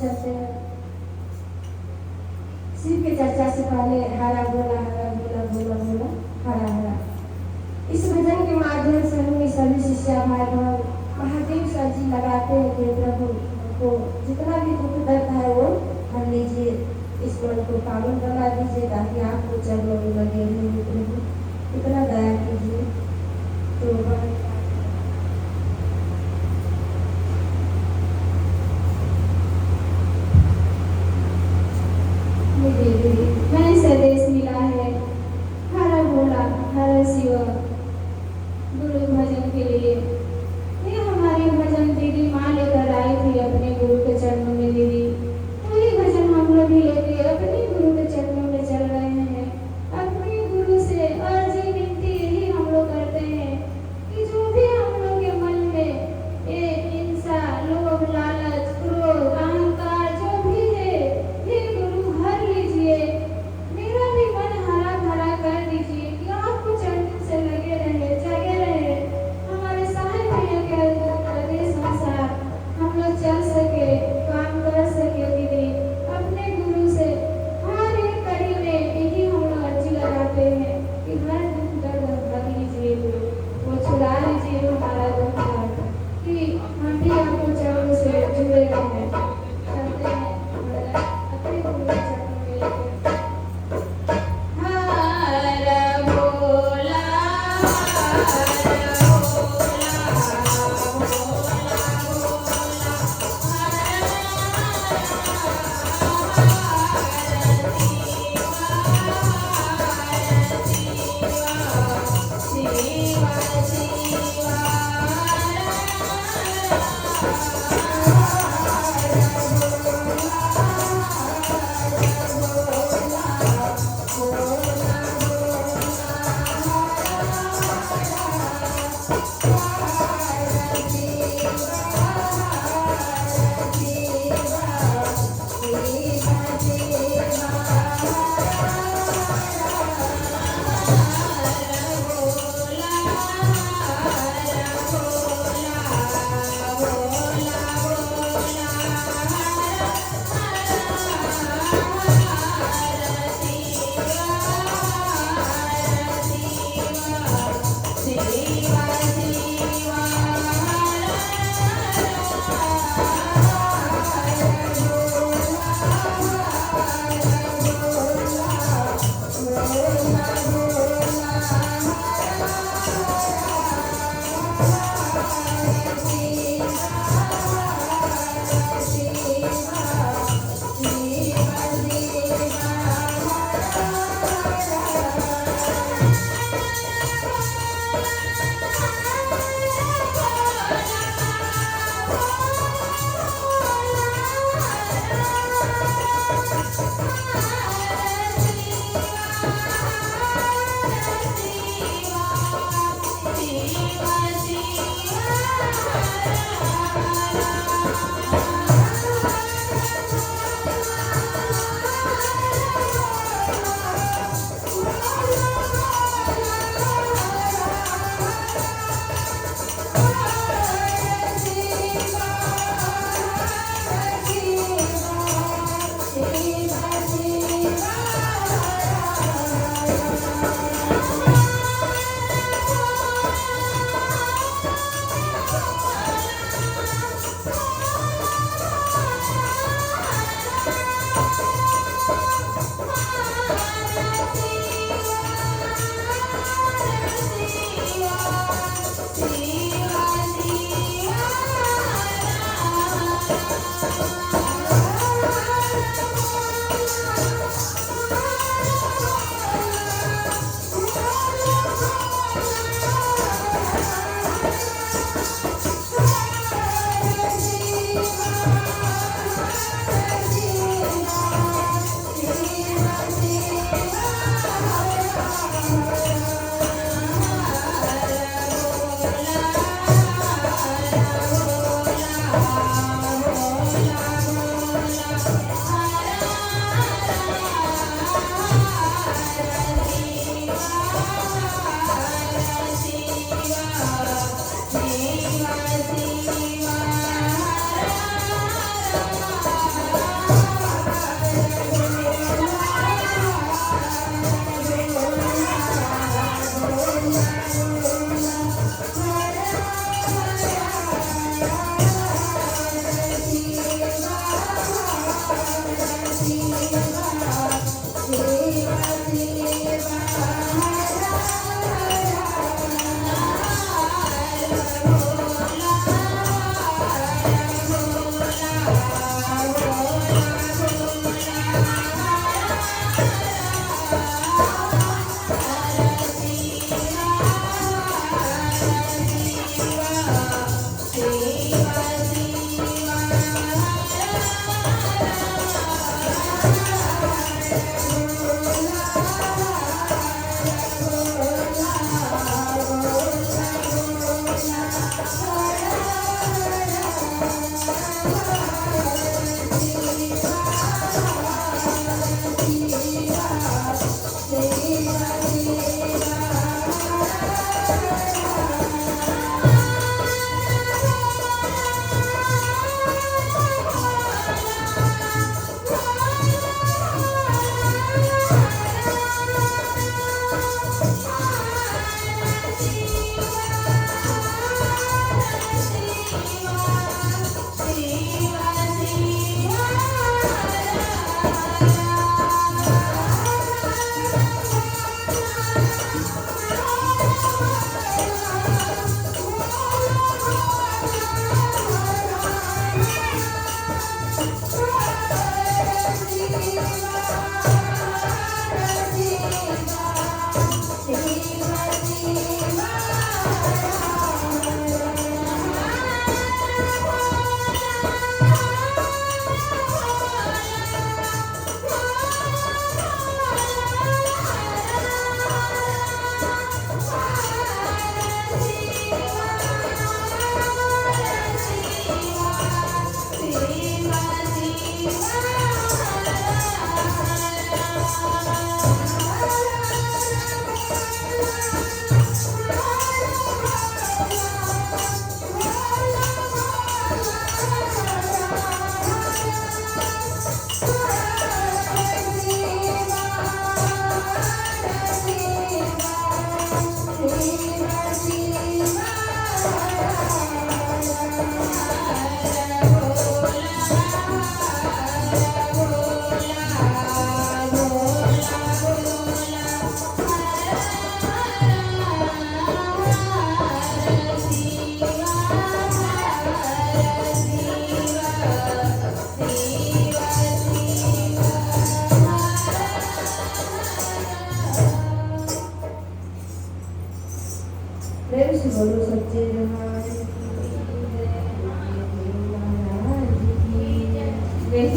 चलते हैं। शिव की चर्चा से पहले हरा बोला बोला बोला हरा हरा। इस भजन के माध्यम से हम सभी शिष्य भाई बहन महादेव सर जी लगाते हैं कि प्रभु को जितना भी दुख दर्द है वो हर लीजिए, इस मन को पावन बना दीजिए ताकि आपको चरणों में लगे रहे प्रभु, इतना दया कीजिए। तो मैं संदेश मिला है हर भोला हर शिव गुरु भजन के लिए। ये हमारी भजन दीदी माँ लेकर आई थी अपने गुरु के चरणों में दीदी, वही भजन हम लोग भी लेके अपने गुरु के चरणों में चल रहे हैं। अपने गुरु से अर्जी विनती यही हम लोग करते हैं कि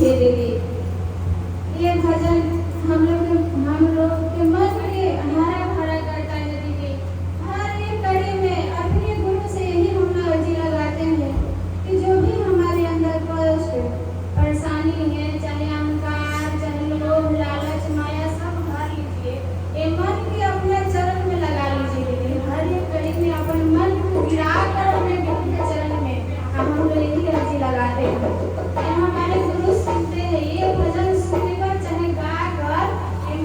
दे देगी। ये भजन हम लोग के मन के हरा भरा करता है दीदी। हर एक कड़ी में अपने गुरु से यही हम लोग अर्जी लगाते हैं कि जो भी हमारे अंदर कष्ट परेशानी है, चाहे अहंकार, चाहे लोभ, लालच, माया, सब हर लीजिए। ये मन के अपने चरण में लगा लीजिए दीदी। हर एक कड़ी में अपन मन को गिरा कर अपने गुरु के चरण में हम लोग यही अर्जी लगाते हैं। ये हमारे गुरु सुनते हैं, ये भजन सुनकर चाहे गा कर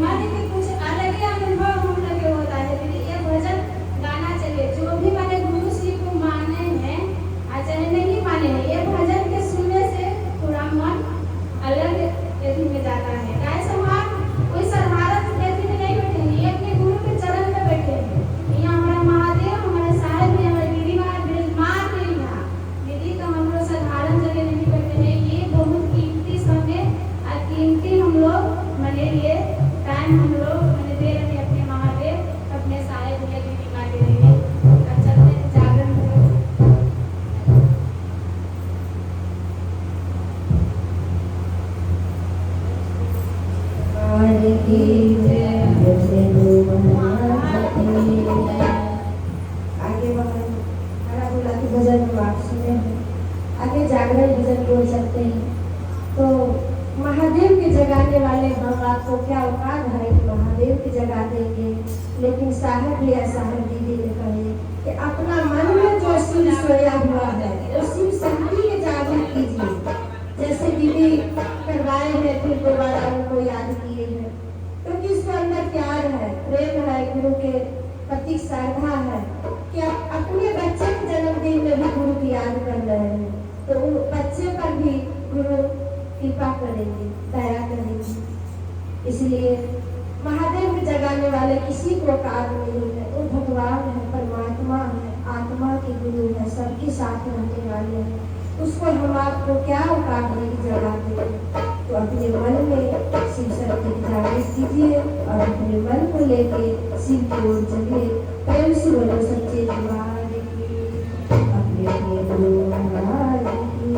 मन के कुछ अलग ही अनुभव हम लोग के होता है दीदी। ये भजन गाना चाहिए। जो भी मैंने गुरु जी को माने हैं चाहे नहीं माने हैं, ये भजन के सुनने से थोड़ा मन अलग स्थिति में जाता है। कैसे हम कोई साधारण स्थिति में नहीं बैठे हैं, ये अपने गुरु के चरण में बैठे हैं। यहाँ हमारा महादेव, हमारे साहेब भी, हमारे दीदी महाराज विराजमान भी यहाँ दीदी। तो हम लोग साधारण जगह नहीं बैठे हैं। ये बहुत कीमती समय और कीमती हम लोग मैंने ये टाइम हम लोग मैंने दे रहे हैं अपने महादेव, अपने साहेब भैया दीदी माँ के लिए। अच्छा जागरण आगे हरा बोला कि भजन हम आप सुने हैं, आगे जागरण भजन बोल सकते हैं। तो महादेव के जगाने वाले हम आपको क्या औकात है कि महादेव की जगा देंगे, लेकिन साहब या साहब दीदी ने कहे कि अपना मन में जो शिव सोया हुआ है वो शिव शक्ति के जागृत कीजिए। जैसे दीदी करवाए हैं, फिर दोबारा उनको याद किए हैं, क्योंकि इसके अंदर प्यार है, प्रेम है, गुरु के प्रति श्रद्धा है कि अपने बच्चे के जन्मदिन में भी गुरु की याद कर रहे हैं, तो उन बच्चे पर भी गुरु कृपा करेंगे, दया करेंगे। इसलिए महादेव के जगाने वाले किसी को काम नहीं है, वो भगवान है, परमात्मा है, आत्मा के गुरु है, सबके साथ रहने वाले हैं। उसको हम आपको क्या औकात नहीं जगा देंगे। तो अपने मन में शिव शक्ति की जागृत कीजिए और अपने मन को लेके शिव की ओर चलिए। प्रेम से बोलो सच्चे दरबार की, अपने गुरु महाराज की।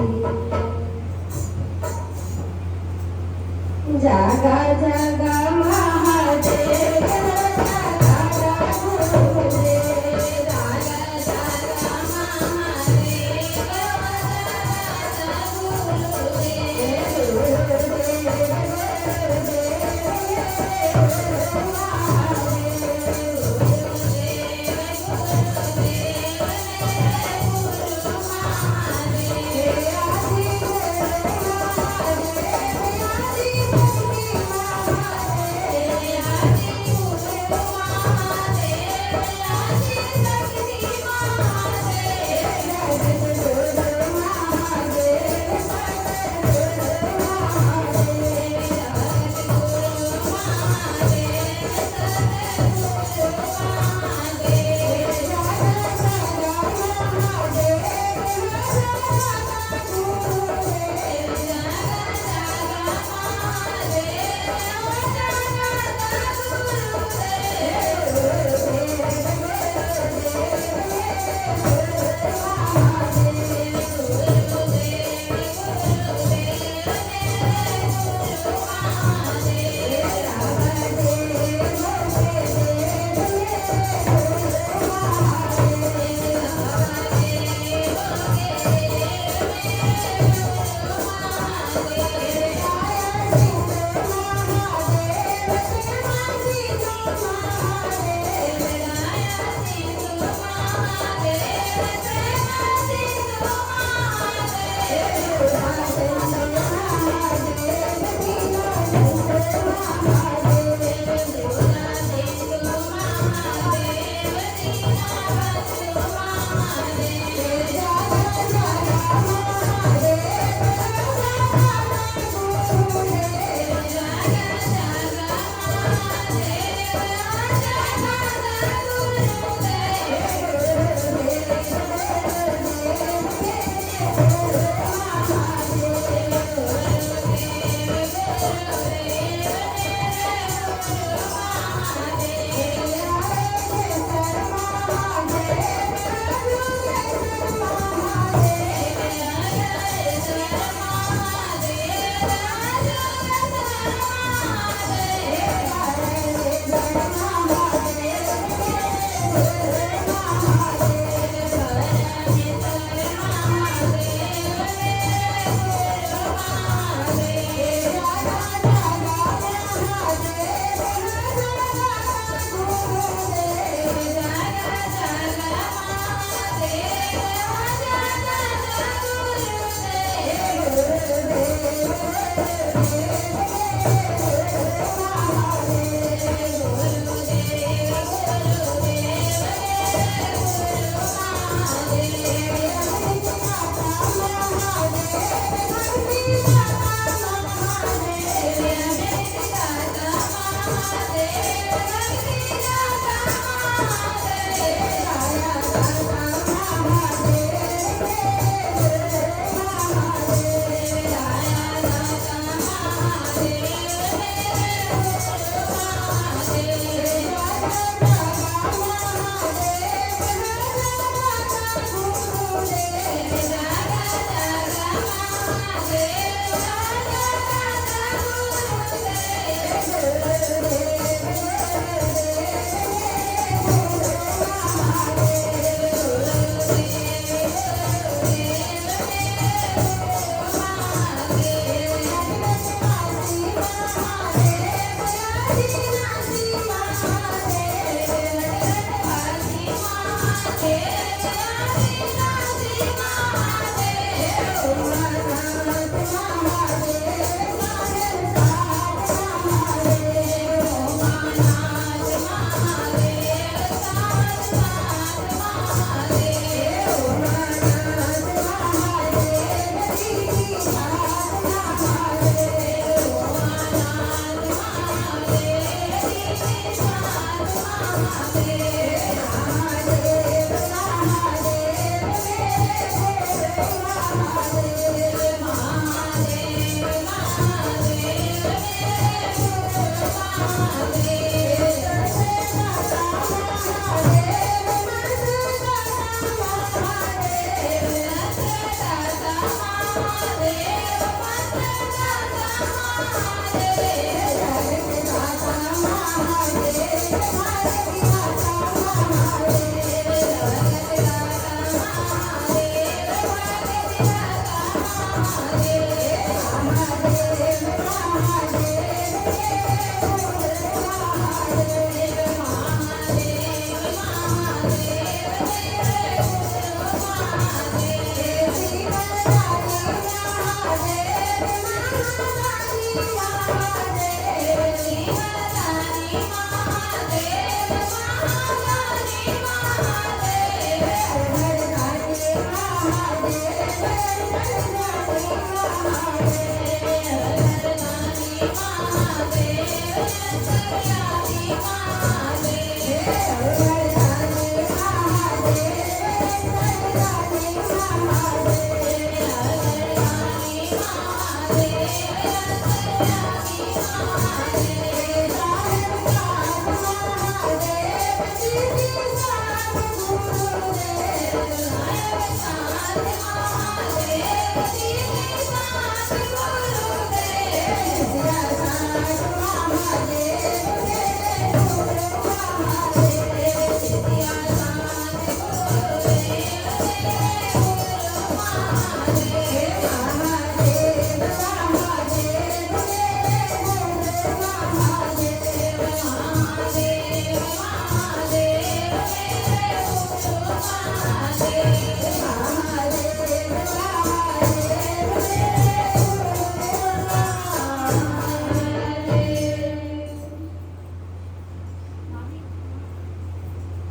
जागा जागा महादेव, जागा जागा गुरुदेव, जागा जागा महादेव,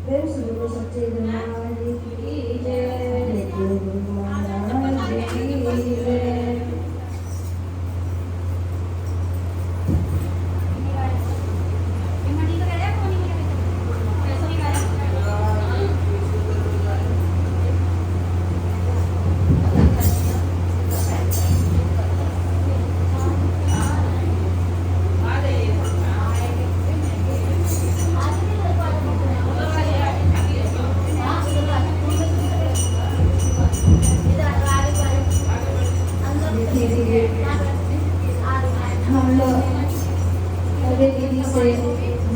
प्रेम से बोलो सच्चे दरबार की जय, गुरु महाराज की जय। हम लोग अरे दीदी से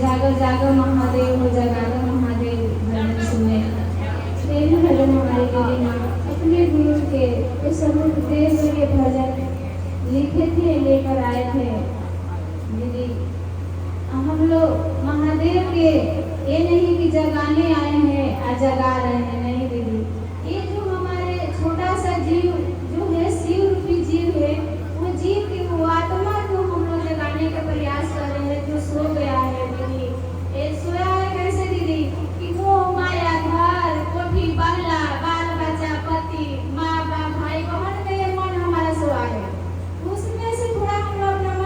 जागो जागो महादेव हो जगागो महादेव भजन सुने। यही भजन हमारी दीदी माँ अपने गुरु के इस अमृत देश के भजन लिखे थे, लेकर आए थे। दीदी हम लोग महादेव के ये नहीं कि जगाने आए हैं और जगा रहे हैं, नहीं दीदी। ये जो हमारे छोटा सा जीव जो है, शिव रूपी जीव है, वो जीव की वो आत्मा को हम लोग जगाने का प्रयास कर रहे हैं, जो सो गया है दीदी। ये सोया है कैसे दीदी कि वो माया घर कोठी बंगला बाल बच्चा पति माँ बाप भाई बहन में ये मन हमारा सोया है। उसमें से थोड़ा हम लोग अपना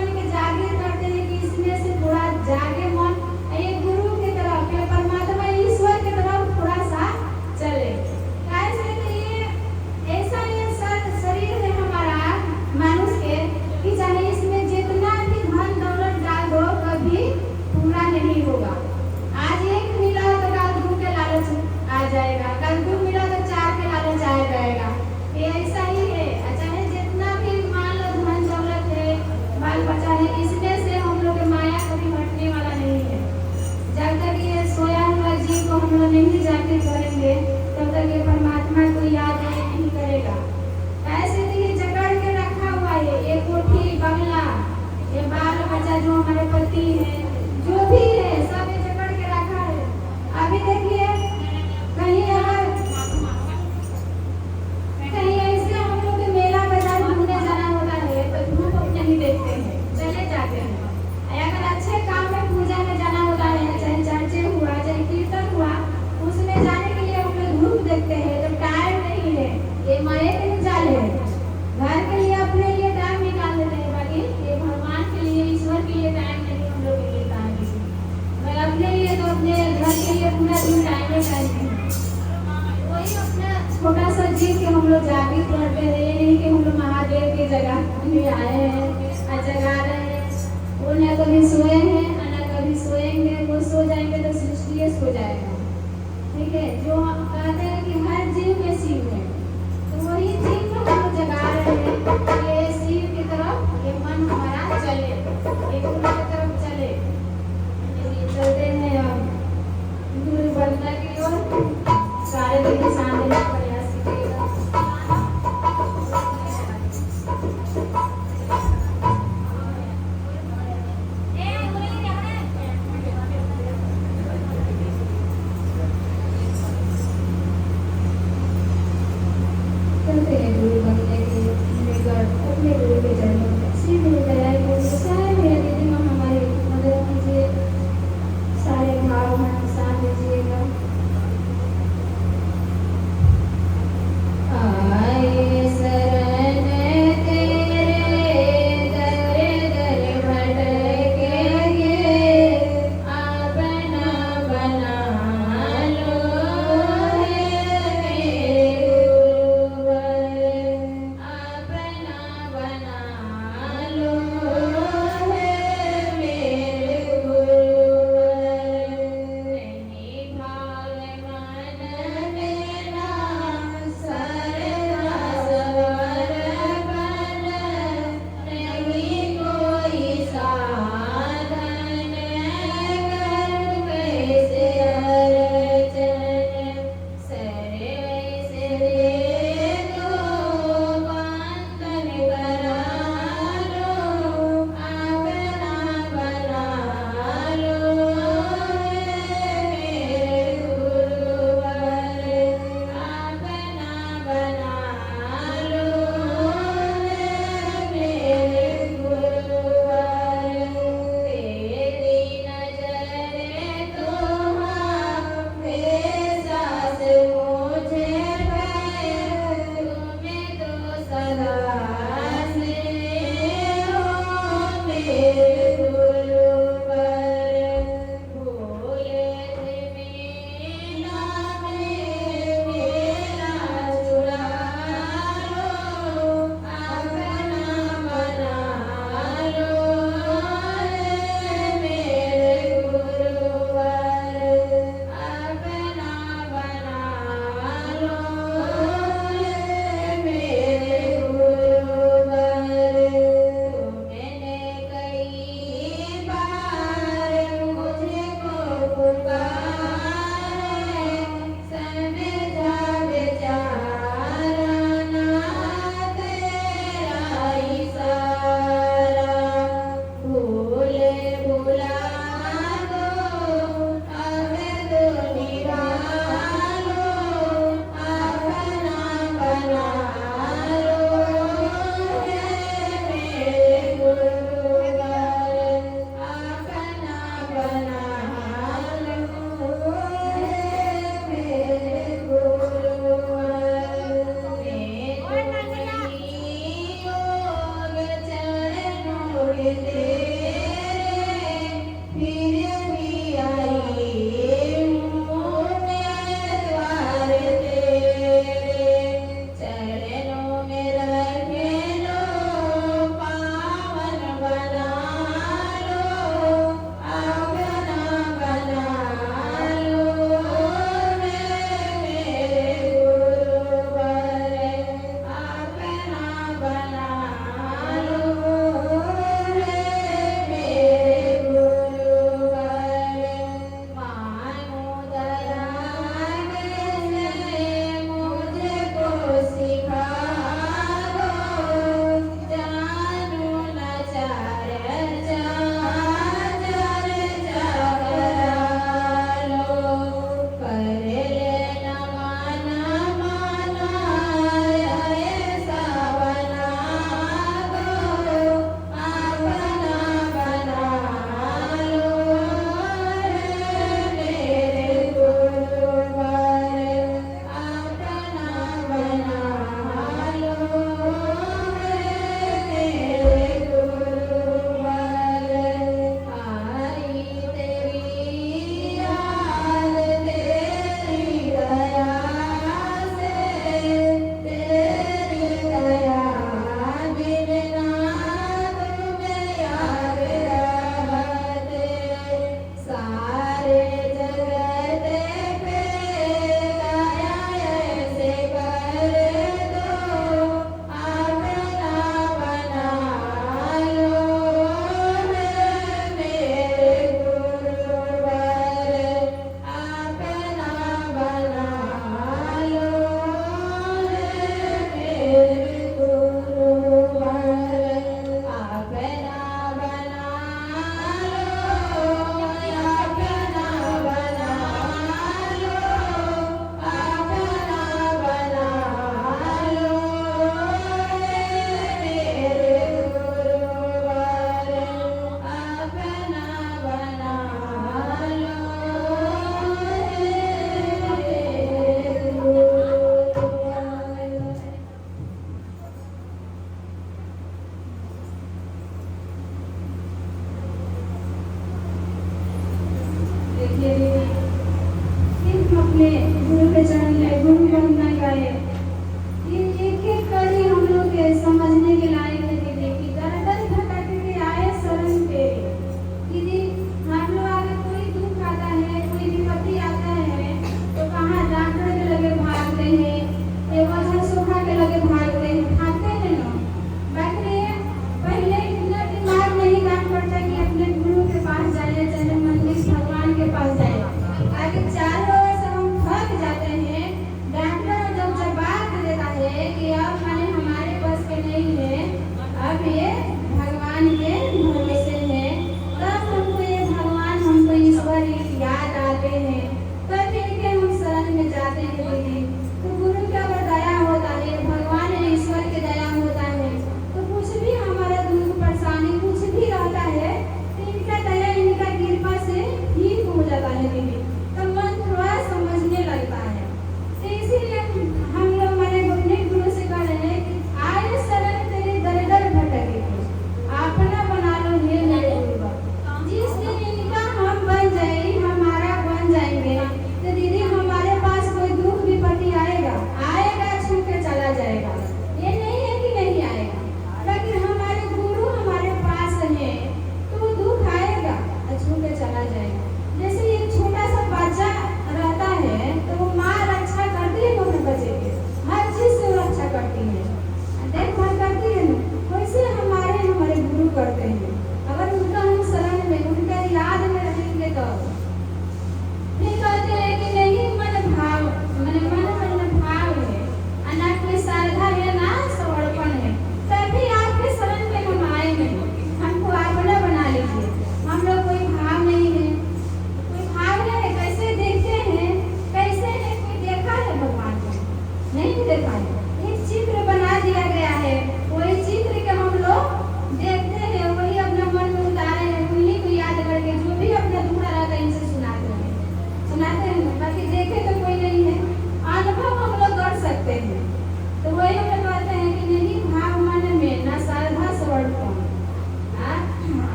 आगे चारों ओर से हम थक जाते हैं। डॉक्टर जब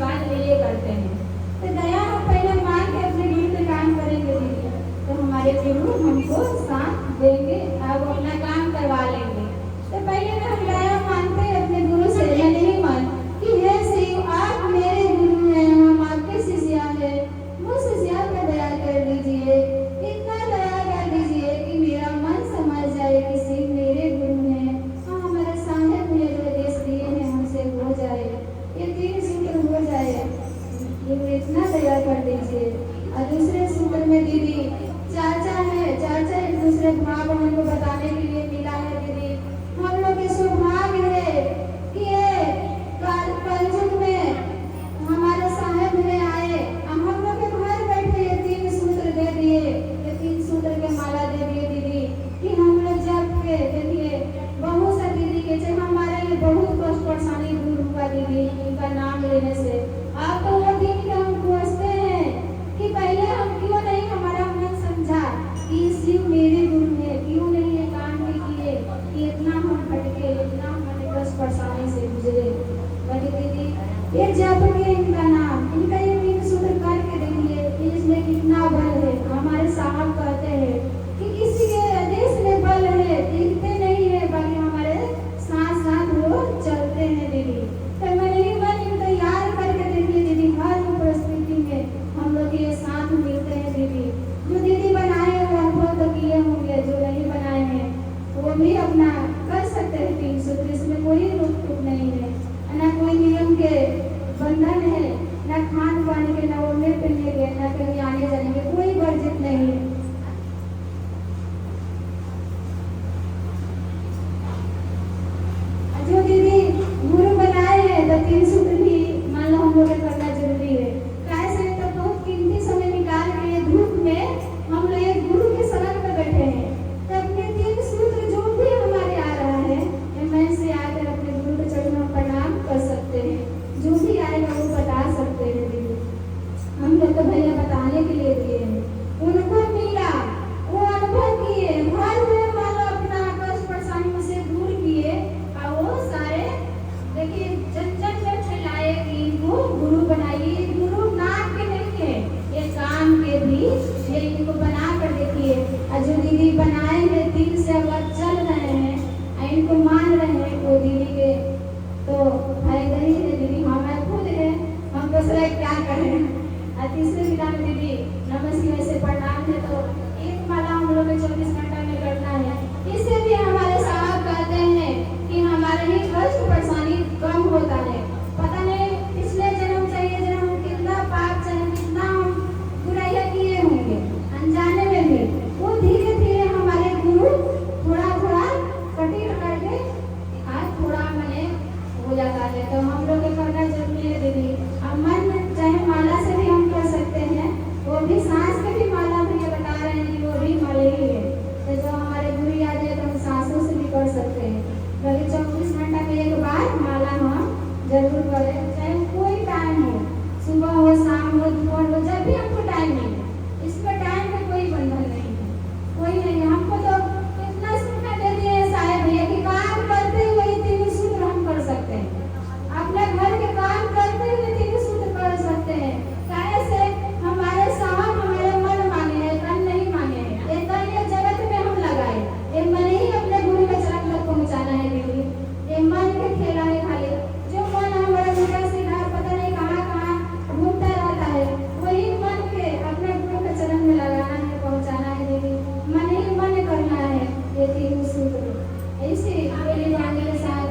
आशीर्वाद लिए करते हैं। तो दया हम पहले मान के अपने गुरु पे काम करेंगे दीदी, तो हमारे गुरु हमको साथ देंगे और वो अपना काम करवा लेंगे। तो पहले में हम दया मानते हैं अपने गुरु से, या नहीं मान कि हे शिव आप मेरे गुरु हैं, हम आपके शिष्या हैं, मुझ शिष्या पर दया कर दीजिए, इतना दया कर दीजिए कि मेरा मन समझ जाए कि शिव मेरे गुरु हैं, हाँ हमारे साहेब ने जो आदेश दिए हैं हमसे हो जाए, ये 3 सूत्र हो जाए, ये इतना दया कर दीजिए। और दूसरे सूत्र में दीदी चाचा है, चाचा एक दूसरे भाव बहन को बताने के लिए मिला है दीदी। हम लोग के सौभाग्य है कि ये कलयुग में हमारे साहेब ने आए, हम लोग के घर बैठे ये 3 सूत्र दे दिए, ये 3 सूत्र के माला दे दिए दीदी कि हम लोग जब के देखिए बहुत सा दीदी के चाहे हमारे लिए बहुत कष्ट परेशानी दूर हुआ दीदी इनका नाम लेने से। आप तो वो दिन के हम पूछते हैं कि पहले हम क्यों नहीं हमारा मन समझा कि शिव मेरे गुरु है, क्यों नहीं ये काम भी किए कि इतना हम भटके, इतना हमारे कष्ट परेशानी से गुजरे। बड़ी दीदी ये जप के इनका नाम, इनका ये 3 सूत्र करके देखिए इसमें कितना बल है। हमारे साहब कहते हैं कि किसी के आदेश में बल है, दिखते नहीं है बाकी हमारे साथ साथ वो चलते हैं दीदी। तो मैंने मन इनको याद करके देखिए दीदी, हर परिस्थिति में हम लोग ये साथ मिलते हैं दीदी। जो दीदी बनाए हैं वो अनुभव तो किए होंगे, जो नहीं बनाए हैं वो भी अपना कर सकते हैं 3 सूत्र, इसमें कोई रोक टोक नहीं है, ना कोई नियम के बंधन है, ना खान पान के, ना ओढ़ने पहनने के, ना कहीं आने जाने के, कोई वर्जित नहीं है। जो दीदी गुरु बनाए हैं तो 3 सूत्र भी मान लो हम लोग को करना जरूरी है। कैसे तो बहुत कीमती समय निकाल के धूप में हम लोग एक गुरु के शरण में बैठे हैं, तो अपने 3 सूत्र जो भी हमारे आ रहा है मन से आकर अपने गुरु के चरणों में प्रणाम कर सकते हैं, जो भी आएगा वो बता सकते हैं दीदी। हम लोग तो भैया बताने के लिए दिए हैं, उनको मिला वो अनुभव किए, हर वे मान लो अपना कष्ट परेशानी से दूर किए और वो सारे देखिए जन जन में फैलाए कि इनको गुरु बनाइए। गुरु नाम के नहीं है, ये काम के भी ये इनको बना कर देखिए। और जो दीदी बनाए हैं 3 से अब चल रहे हैं और इनको मान रहे हैं वो दीदी के तो फायदा ही है दीदी। हमारे खुद है, हम दूसरा क्या करें। और तीसरे विधा में दीदी नमः शिवाय से प्रणाम है, तो एक माला हम लोग 24 घंटा में करना है। इससे भी हमारे साहब कहते हैं कि हमारे ही कष्ट परेशानी कम होता है। पता नहीं पिछले जन्म से ये जन्म हम कितना पाप चाहे कितना हम बुराइयां किए होंगे अनजाने में भी, वो धीरे धीरे हमारे गुरु थोड़ा थोड़ा कटिंग करके आज थोड़ा मने हो जाता है। तो हम लोग को करना जरूरी है दीदी। अब मन चाहे माला से भी हम कर सकते हैं, वो भी सांस के भी माला भी बता रहे हैं कि वो भी माला ही है। तो जो हमारे गुरु याद है तो हम सांसों से भी कर सकते हैं। कभी 24 घंटा में एक बार माला हम जरूर करें, चाहे कोई टाइम हो, सुबह हो शाम हो दोपहर हो, जब भी हमको टाइम मिले। इसमें टाइम में कोई बंधन नहीं है, कोई नहीं। हमको तो इतना सूचना दे दिए साहेब भैया कि काम करते हुए 3 सूत्र हम कर सकते हैं, अपने घर के काम करते हुए 3 सूत्र कर सकते हैं। कैसे हमारे साहब हमारे मन मांगे हैं, तन नहीं मांगे हैं। ये तन ये जगत में हम लगाए, ये मन ही अपने गुरु के चरण तक पहुंचाना है दीदी। ये मन के खेला है खाली, जो मन हमारा उल्टा सीधा पता नहीं कहाँ कहाँ घूमता रहता है, वही मन के अपने गुरु के चरण में लगाना है, पहुंचाना है दीदी। मन ही मन करना है ये 3 सूत्र। ऐसे मेरे वाणी के साथ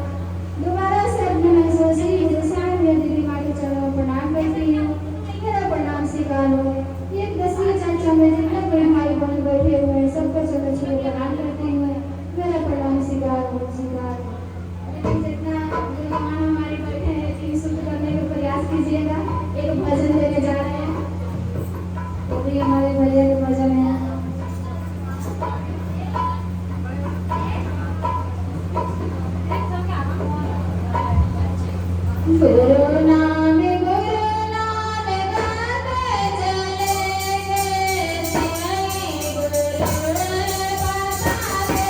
दोबारा से अपने महसूस ही इंसान में दीदी माँ के चरणों में प्रणाम करती हूँ। मेरा प्रणाम स्वीकार हो। ये 10वीं चर्चा में जितने भी हमारे बहन बैठे हुए हैं सबको चरण छू प्रणाम करते हुए मेरा प्रणाम स्वीकार हो, स्वीकार। जितना जो हमारे बैठे हैं 3 सूत्र करने का प्रयास कीजिएगा। एक भजन लेने जा रहे हैं, तो भी हमारे भैया के भजन है। गुरु नाम गुरु नाम गाते चलेंगे, सियाई गुरु बताते चलेंगे। गुरु नाम गाते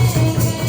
चलेंगे,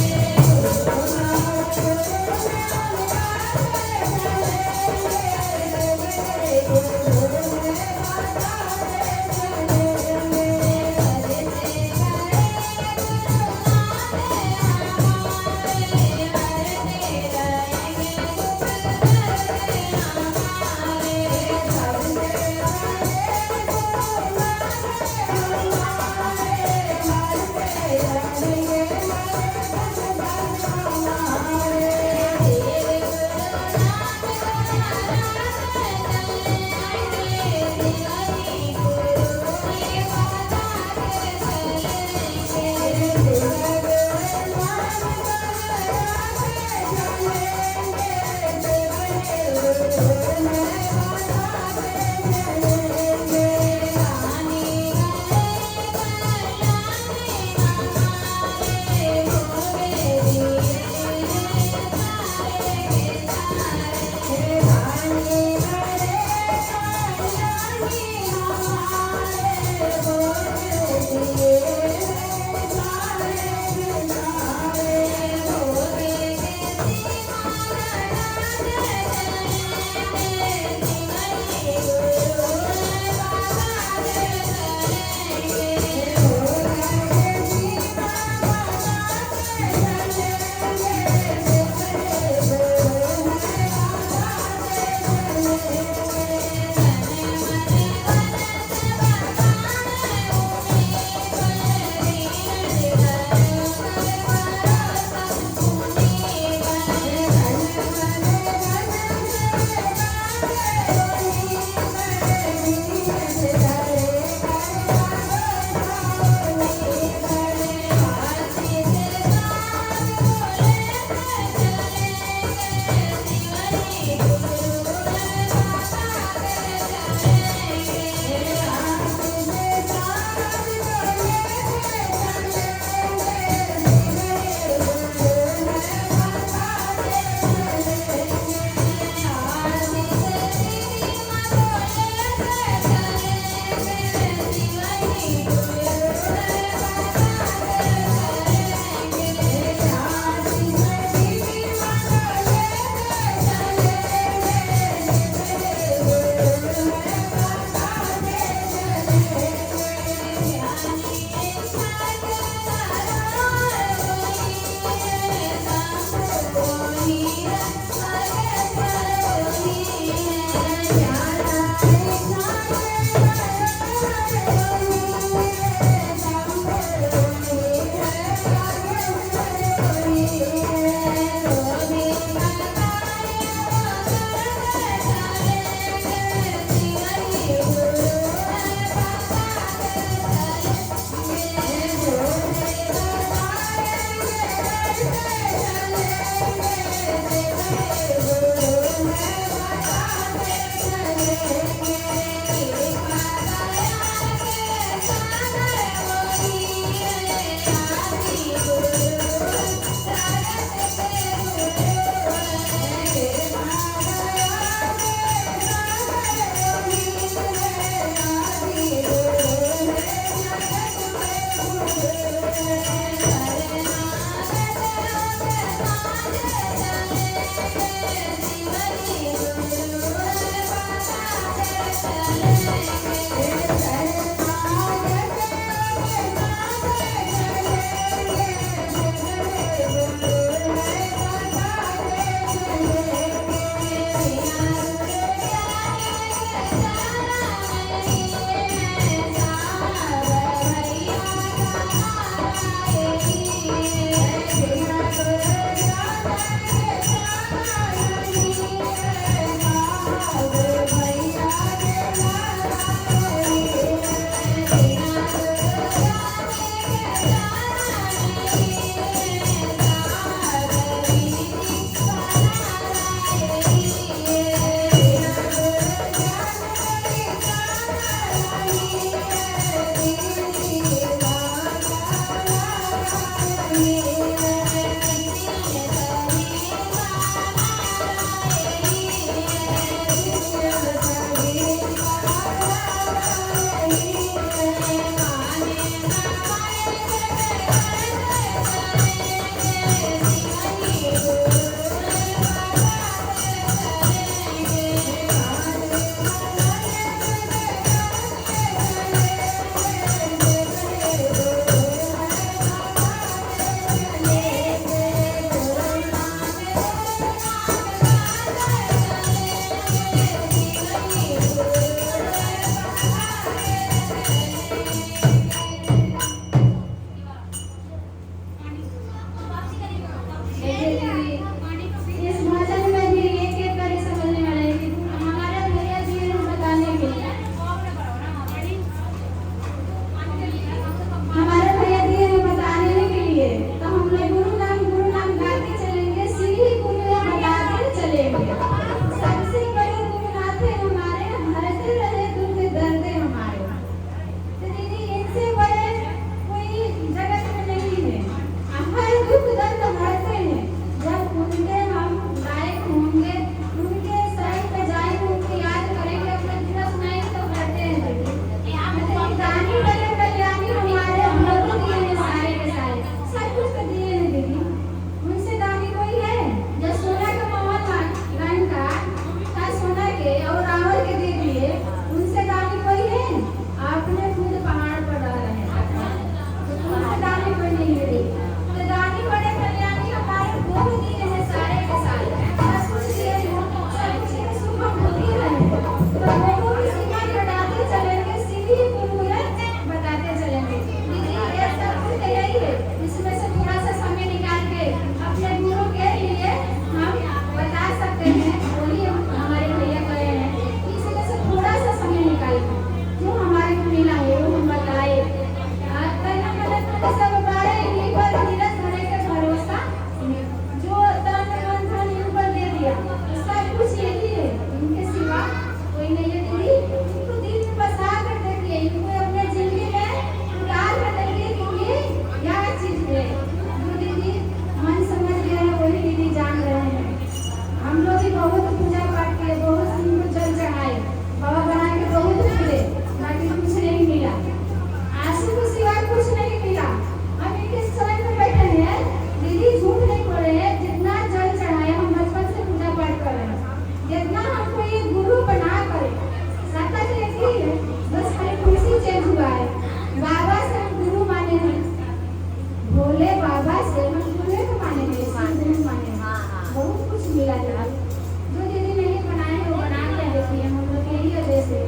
से।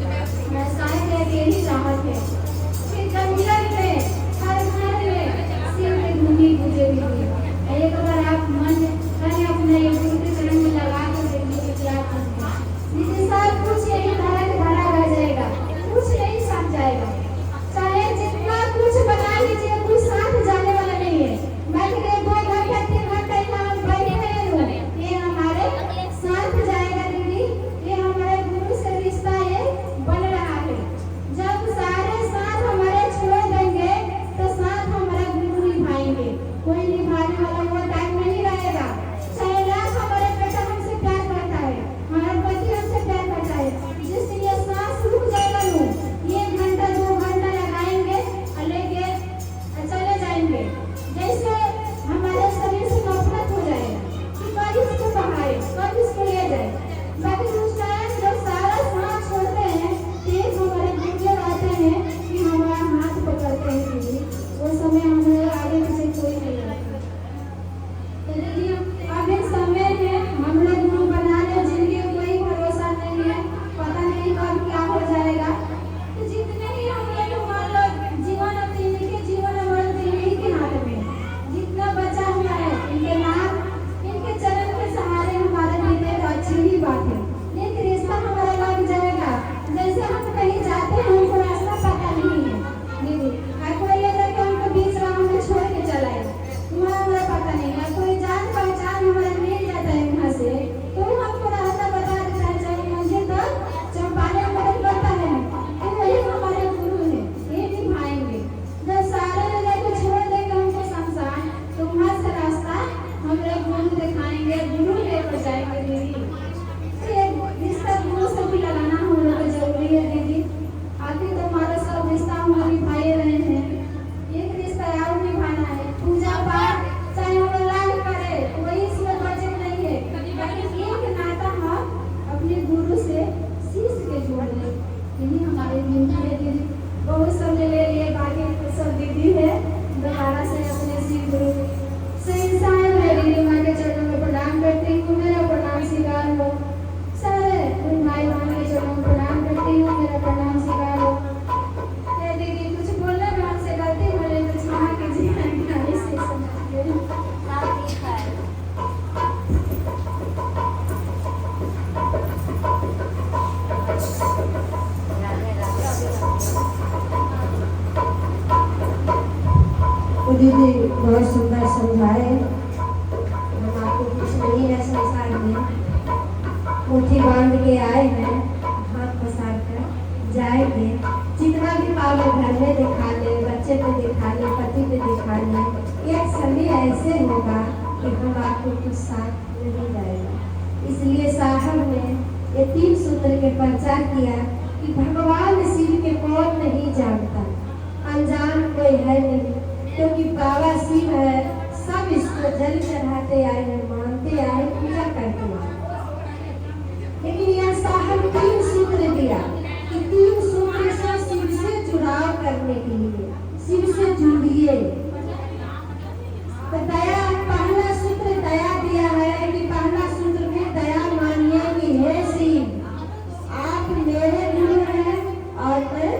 मैं शायद यही चाहत है कि जंगल में हर घर में शिव की धुनी गूंजे हुई। एक बार आप मन करें अपने ये गुरु के चरण में लगा कर देखिए कि क्या करते हैं। जिसे सब कुछ यही धरा के धरा रह जाएगा, कुछ नहीं साथ जाएगा। चाहे जितना कुछ बना लीजिए, कुछ साथ जाने वाला नहीं है। मैं तो 2 घंटा 3 घंटा यहाँ बैठे हूँ, ये हमारे साथ जाएगा दीदी। ये हमारे गुरु से रिश्ता ये बन रहा है। जब सारे साथ हमारे छोड़ देंगे तो साथ हमारा गुरु निभाएंगे। कोई निभाने वाला वो टाइम नहीं रहेगा। चाहे लाख हमारे बेटा हमसे प्यार करता है, हमारा पति हमसे प्यार करता है, जिससे ये सांस रुक जाएगा लो, 1 घंटा 2 घंटा लगाएंगे और लेके चले जाएंगे। जैसे हमारे शरीर से नफरत हो जाएगा कि कब इसको बहाए, कब इसको ले जाए। बाकी उस टाइम जब सारा सांस छोड़ते हैं, एक हमारे गुरु आते हैं कि हमारा हाथ पकड़ते हैं दीदी। वो समय हमारे आगे पीछे कोई नहीं रहता। तो दीदी अब एक समय है, हम लोग गुरु बना ले, जिंदगी का कोई भरोसा नहीं है, पता नहीं कब क्या हो जाएगा। तो जितने ही हम लोग मान लो जीवन अब इनके जीवन हमारे इन्हीं के हाथ में है। जितना बचा हुआ है इनके नाम, इनके चरण के सहारे हमारे बीते तो अच्छी ही बात है। लेकिन रिश्ता हमारा लग जाएगा। जैसे हम कहीं जाते हैं, हमको रास्ता पता नहीं है दीदी, कोई ये करके हमको बीच राह में छोड़ के चला है, वहाँ हमें पता नहीं है। कोई जान पहचान हमारा मिल जाता है वहाँ से, तो हमको रास्ता बता देता है। चाहे मंदिर तक चौपाने में मदद करता है, तो वही हमारे गुरु है, ये निभाएंगे। जब सारे लोगों को छोड़ देंगे हमको शमशान, तो वहाँ से रास्ता हमारे गुरु दिखाएंगे, गुरु लेकर जाएंगे दीदी। रिश्ता गुरु से भी लगाना हम लोग को जरूरी है दीदी। आखिर तो हमारा सब रिश्ता हम लोग निभाए रहे हैं, एक रिश्ता और निभाना है। पूजा पाठ चाहे हम लाख करे, वही इसमें बचत नहीं है, लेकिन एक नाता हम अपने गुरु से शीश के जोड़ ले, यही हमारे जिंदगी है दीदी। बहुत सब ले लिए, बाकी सब दीदी है। दोबारा से अपने शिव गुरु से इंसान है दीदी, माँ के चरणों में प्रणाम करती हूँ, मेरा प्रणाम स्वीकार हो। सारे भाई बहन के चरणों में प्रणाम करती हूँ, मेरा प्रणाम स्वीकार हो। दीदी कुछ बोलने में हमसे गलती हो रही तो क्षमा कीजिए, से समझिए। तो दीदी बहुत सुंदर समझाए। हम आपको कुछ नहीं है संसार में, मुट्ठी बांध के आए हैं, हाथ पसार कर जाएंगे। जितना भी पावर घर में दिखा ले, बच्चे पे दिखा ले, पति पे दिखा ले, एक समय ऐसे होगा कि हम आपको कुछ साथ नहीं जाएगा। इसलिए साहब ने ये 3 सूत्र के प्रचार किया कि भगवान शिव के कौन नहीं जानता, अनजान कोई है नहीं, क्योंकि बाबा शिव है। सब इसको जल चढ़ाते आए हैं, मानते आए, पूजा करते आए। लेकिन यह साहब 3 सूत्र दिया कि 3 सूत्र से शिव से जुड़ाव करने के लिए, शिव से जुड़िए। तो दया, पहला सूत्र दया दिया है कि पहला सूत्र में दया मानिए कि हे शिव, आप मेरे गुरु हैं और मैं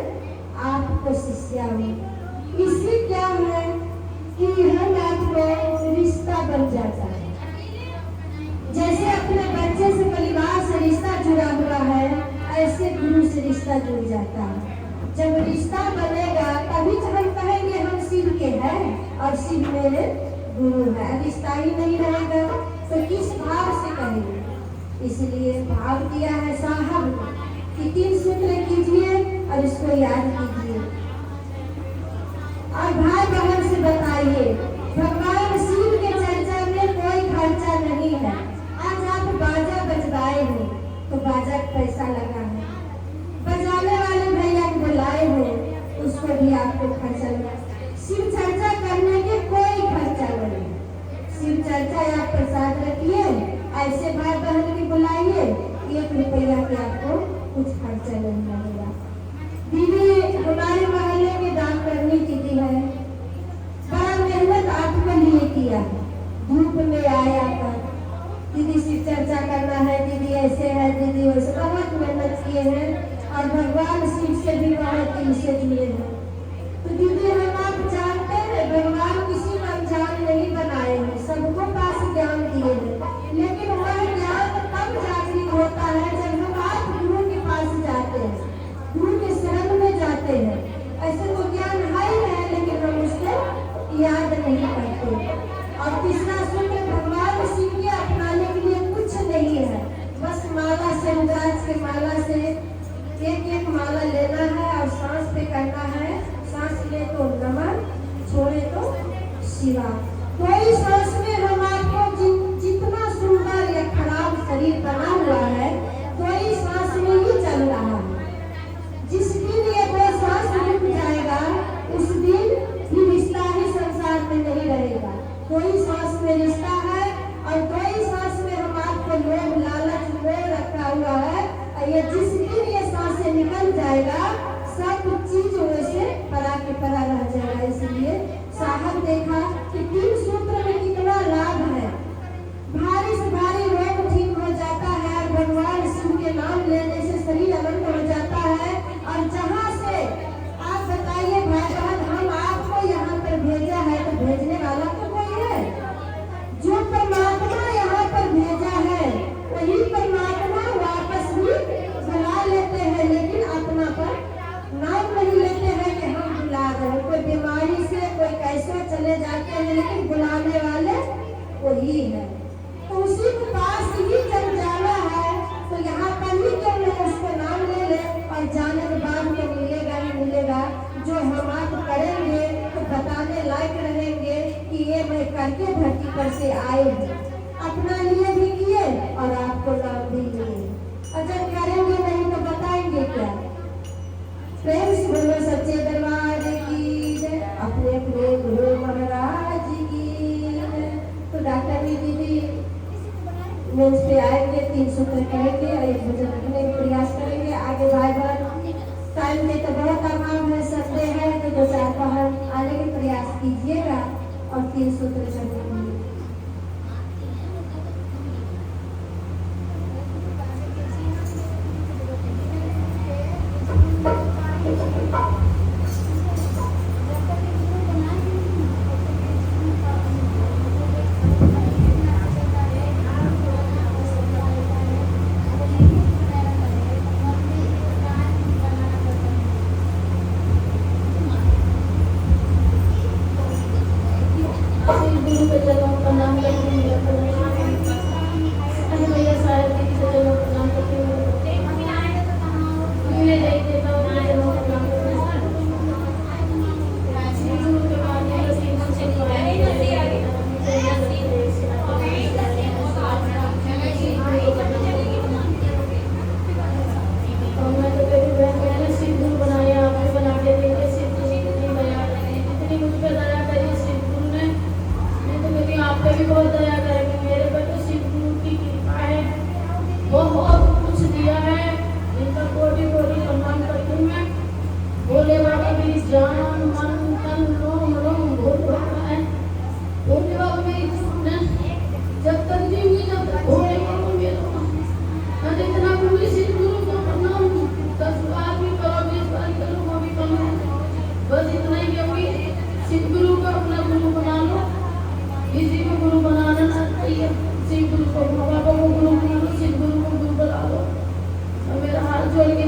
आपको शिष्या हूँ। इससे क्या है कि हम आपको रिश्ता बन जाता है। जैसे अपने बच्चे से, परिवार से रिश्ता जुड़ा हुआ है, ऐसे गुरु से रिश्ता जुड़ जाता है। जब रिश्ता बनेगा तभी तो हम कहेंगे हम शिव के हैं और शिव मेरे गुरु है। रिश्ता ही नहीं रहेगा तो किस भाव से कहेंगे। इसलिए भाव दिया है साहब कि 3 सूत्र कीजिए और इसको याद कीजिए और भाई बहन से बताइए। भगवान शिव के चर्चा में कोई खर्चा नहीं है। आज आप बाजा बजवाए हो तो बाजा का पैसा लगा है, बजाने वाले भैया को बुलाए हो उसको भी आपको खर्चा लगा। शिव चर्चा करने के कोई खर्चा नहीं। शिव चर्चा आप प्रसाद रखिए, ऐसे भाई बहन की बुलाइए, 1 रुपया के आपको कुछ खर्चा नहीं लगेगा। दीदी हमारे मोहल्ले में दान करनी दीदी है, बड़ा मेहनत आपके लिए किया है, धूप में आया कर दीदी शिव चर्चा करना है, दीदी ऐसे है, दीदी वैसे बहुत मेहनत किए हैं और भगवान शिव से भी बहुत दिल से जुड़े हैं। तो दीदी हम आप जानते हैं भगवान किसी को अनजान नहीं बनाए हैं, सबको पास ज्ञान दिए हैं, लेकिन वह ज्ञान तब जागृत होता है जब हम आप गुरु के पास जाते हैं, गुरु के शरण में जाते हैं। ऐसे तो ज्ञान है ही है लेकिन हम उसको याद नहीं करते। और तीसरा सूत्र भगवान शिव के अपनाने के लिए कुछ नहीं है, बस माला से रुद्राक्ष के माला से एक एक माला लेना है और सांस पे करना है, सांस ले तो नमन, छोड़े तो शिवा। कोई सांस में हम आपको जितना सुंदर या खराब शरीर बना हुआ है कोई सांस में ही चल रहा है। जिस दिन ये दो सांस रुक जाएगा उस दिन फिर रिश्ता ही संसार में नहीं रहेगा। कोई सांस में रिश्ता है और कोई सांस में हम आपको लोभ लालच मोह रखा हुआ है, और ये जिस दिन ये सांस से निकल जाएगा सब चीज वैसे परा के परा रह जाएगा। इसलिए साहब देखा कि 3 सूत्र में कितना लाभ है। भारी से भारी रोग ठीक हो जाता है और भगवान शिव के नाम लेने से शरीर अनंत हो जाता है। और जहाँ से आप बताइए भाई बहन हम आपको यहाँ पर भेजा है तो भेजने वाला तो कोई है। जो परमात्मा यहाँ पर भेजा है वही परमात्मा वापस भी बुला लेते हैं, लेकिन अपना पर नाम नहीं लेते हैं कि हम बुला रहे हैं। कोई बीमारी से कोई कैसे चले जाते हैं लेकिन बुलाने वाले वही है। तो उसी के पास ही जब जाना है तो यहाँ पर ही क्यों नहीं उसको नाम ले ले, और जाने के बाद तो मिलेगा ही मिलेगा। जो हम आप करेंगे तो बताने लायक रहेंगे कि ये मैं करके धरती पर से आए हैं, अपना लिए भी किए और आपको नाम भी दिए। और जब करेंगे नहीं तो बताएंगे क्या। प्रेम से बोलो सच्चे दरबार की जय, अपने अपने गुरु महाराज की जय। तो डॉक्टर दीदी मंच पे आएंगे, 3 सूत्र करेंगे और 1 भजन रखने का प्रयास करेंगे। आगे भाई बहन टाइम में तो बहुत अभाव है, संडे है तो 2-4 बहन आने का प्रयास कीजिएगा और 3 सूत्र करेंगे। शिव गुरु को बाबा को गुरु बना लो, शिव गुरु को गुरु बना लो। मेरा हाथ जोड़ के